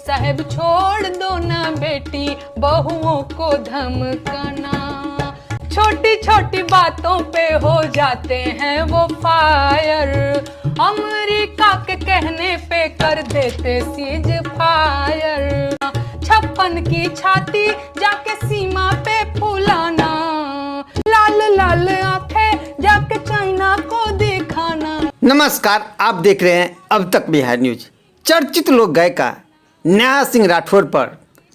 साहब छोड़ दो ना बेटी बहुओं को धमकाना। छोटी छोटी बातों पे हो जाते हैं वो फायर, अमेरिका के कहने पे कर देते सीज फायर। 56 की छाती जाके सीमा पे फुलाना, लाल लाल आंखें जाके चाइना को दिखाना। नमस्कार, आप देख रहे हैं अब तक बिहार न्यूज। चर्चित लोक गायिका नेहा सिंह राठौर पर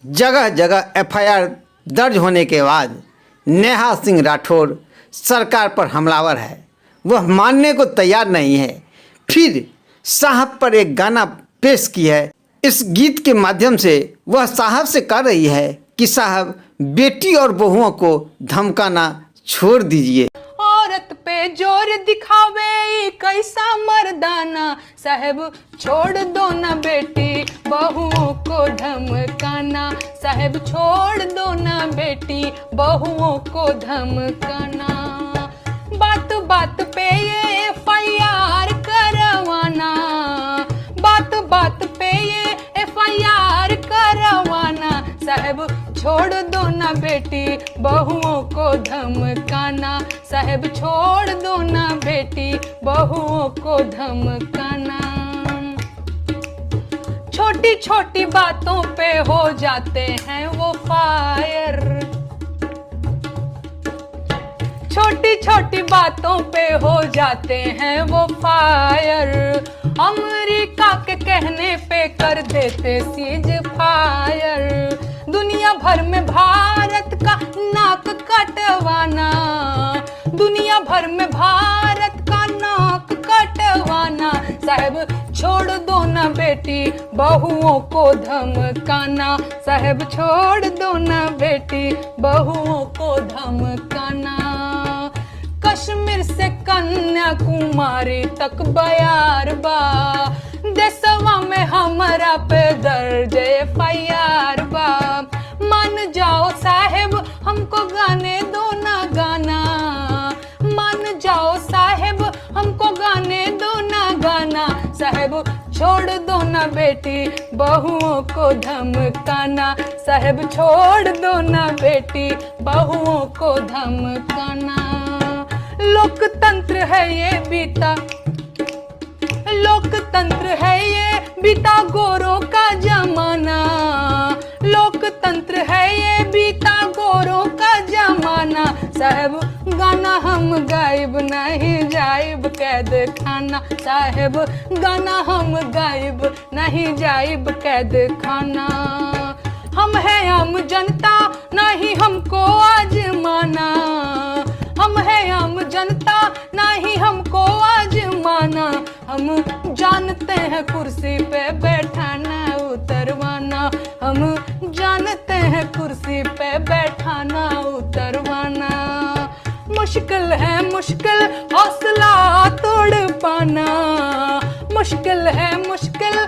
जगह जगह एफआईआर दर्ज होने के बाद नेहा सिंह राठौर सरकार पर हमलावर है। वह मानने को तैयार नहीं है। फिर साहब पर एक गाना पेश की है। इस गीत के माध्यम से वह साहब से कह रही है कि साहब बेटी और बहुओं को धमकाना छोड़ दीजिए। औरत पे जोर दिखावे कैसा मर्दाना, साहब छोड़ दो ना बेटी बहुओं को धमकाना। साहब छोड़ दो ना बेटी बहुओं को धमकाना। बात बात पे ये एफआईआर करवाना, बात बात पे ये एफआईआर करवाना। साहब छोड़ दो ना बेटी बहुओं को धमकाना। साहब छोड़ दो ना बेटी बहुओं को धमकाना। छोटी छोटी बातों पे हो जाते हैं वो फायर, छोटी छोटी बातों पे हो जाते हैं वो फायर। अमेरिका के कहने पे कर देते सीज फायर। दुनिया भर में भारत का नाक कटवाना, दुनिया भर में भारत का नाक कटवाना। साहब छोड़ दो ना बेटी बहुओं को धमकाना। साहब छोड़ दो ना बेटी बहुओं को धमकाना। कश्मीर से कन्याकुमारी तक बयार बा, देशवा में हमारा पे दर्ज एफआईआर बा। मान जाओ साहेब हमको गाने दो ना गाना, मान जाओ साहेब हमको गाने दो ना गाना। साहेब छोड़ दो ना बेटी बहुओं को धमकाना। साहेब छोड़ दो ना बेटी बहुओं को धमकाना। लोकतंत्र है ये बीता, लोकतंत्र है ये बीता गोरों का जमाना। लोकतंत्र है ये बीता गोरों का जमाना। साहब गाना हम गायब नहीं जाइब कैद खाना। साहब गाना हम गायब नहीं जाइब कैद खाना। हम हैं आम जनता नहीं हमको आजमाना, हम हैं आम जनता नहीं हमको आजमाना। हम जानते हैं कुर्सी पे बैठाना उतरवाना, हम जानते हैं कुर्सी पे बैठाना उतरवाना। मुश्किल है मुश्किल हौसला तोड़ पाना, मुश्किल है मुश्किल,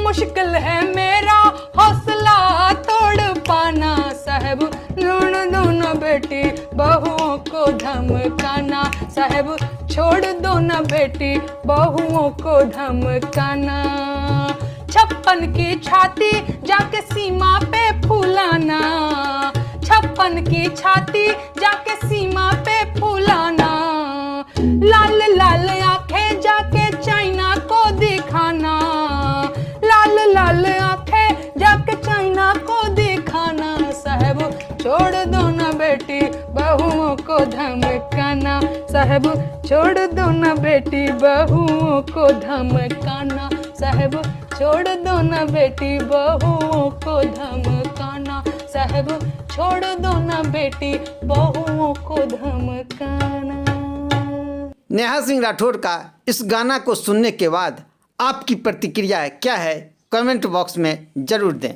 मुश्किल है मेरा हौसला तोड़ पाना। साहब छोड़ दो ना बेटी बहुओं को धमकाना। साहब छोड़ दो ना बेटी बहुओं को धमकाना। 56 की छाती जाके सीमा पे फुलाना, 56 की छाती जाके सीमा पे फुलाना। लाल लाल आंखें जाके चाइना को दिखाना, लाल लाल आंखें जाके चाइना को दिखाना। साहब छोड़ दो ना बेटी बहुओं को धमकाना। साहब छोड़ दो ना बेटी बहुओं को धमकाना। साहब छोड़ दो ना बेटी बहुओं को धमकाना। साहब छोड़ दो ना बेटी बहुओं को धमकाना। नेहा सिंह राठौर का इस गाना को सुनने के बाद आपकी प्रतिक्रिया क्या है, कमेंट बॉक्स में जरूर दें।